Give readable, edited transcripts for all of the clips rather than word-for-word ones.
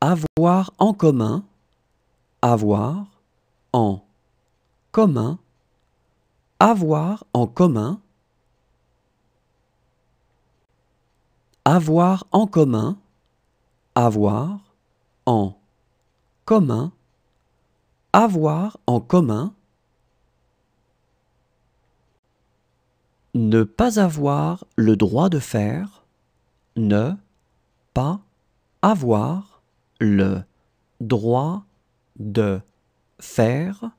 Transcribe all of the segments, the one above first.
Avoir en commun, avoir en commun, avoir en commun, avoir en commun, avoir en commun, avoir en commun, ne pas avoir le droit de faire, ne pas avoir le droit de faire,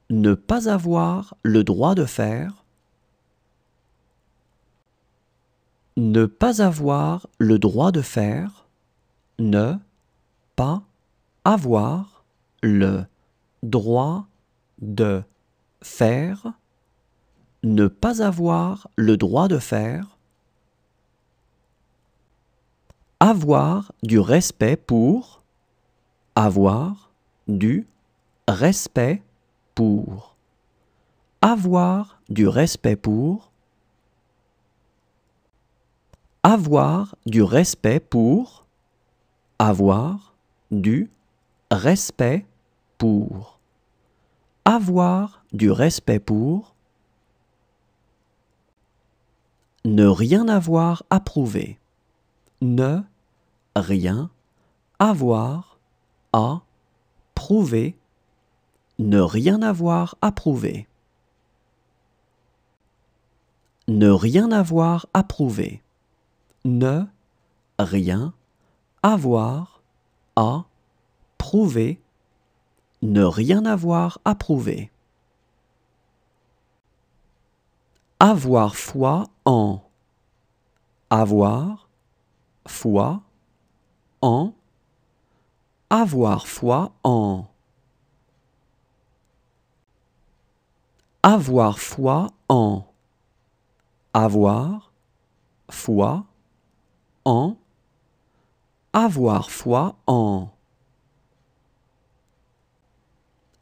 ne pas avoir le droit de faire, ne pas avoir le droit de faire, ne pas avoir le droit de faire, ne pas avoir le droit de faire, avoir du respect pour, avoir du respect pour, avoir du respect pour, avoir du respect pour, avoir du respect pour, avoir du respect pour, ne rien avoir à prouver, ne rien avoir à prouver, ne rien avoir à prouver, ne rien avoir à prouver, ne rien avoir à prouver, ne rien avoir à prouver. Avoir foi en, avoir foi en, avoir foi en, avoir foi en, avoir foi en, avoir foi en,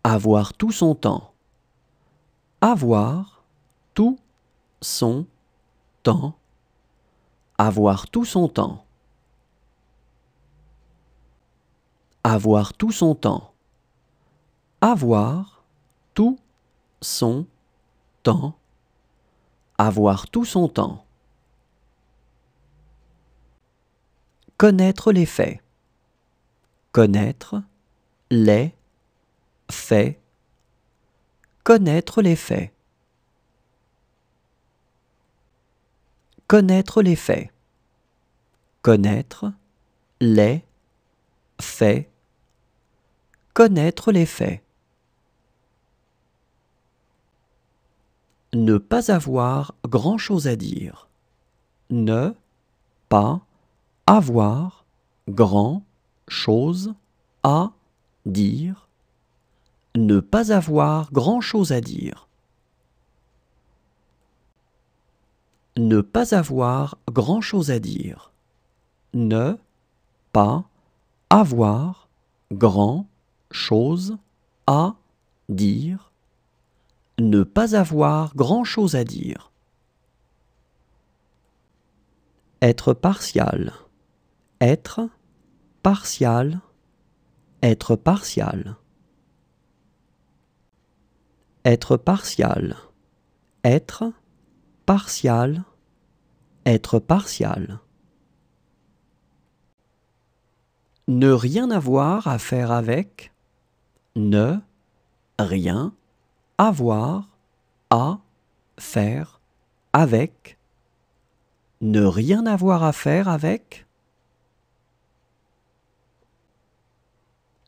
avoir tout son temps, avoir tout son temps, avoir tout son temps, avoir tout son temps, avoir tout son temps, avoir tout son temps. Connaître les faits, connaître les faits, connaître les faits, connaître les faits, connaître les faits, connaître les faits. Ne pas avoir grand-chose à dire, ne pas avoir grand-chose à dire, ne pas avoir grand-chose à dire, ne pas avoir grand-chose à dire, ne pas avoir grand-chose à dire, ne pas avoir grand-chose à dire. Être partial, être partial, être partial. Être partial, être partial, être partial. Ne rien avoir à faire avec, ne rien avoir à faire avec, ne rien avoir à faire avec,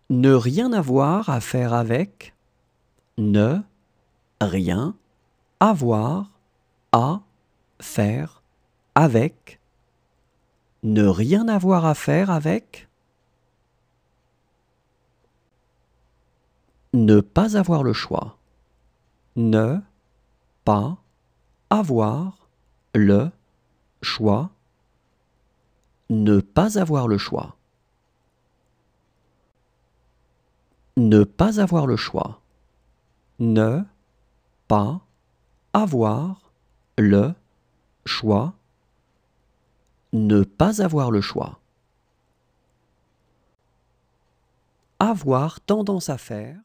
ne rien avoir à faire avec, ne rien avoir à faire avec, ne rien avoir à faire avec, ne pas avoir le choix, ne pas avoir le choix, ne pas avoir le choix, ne pas avoir le choix, ne pas avoir le choix, ne pas avoir le choix. avoir tendance à faire.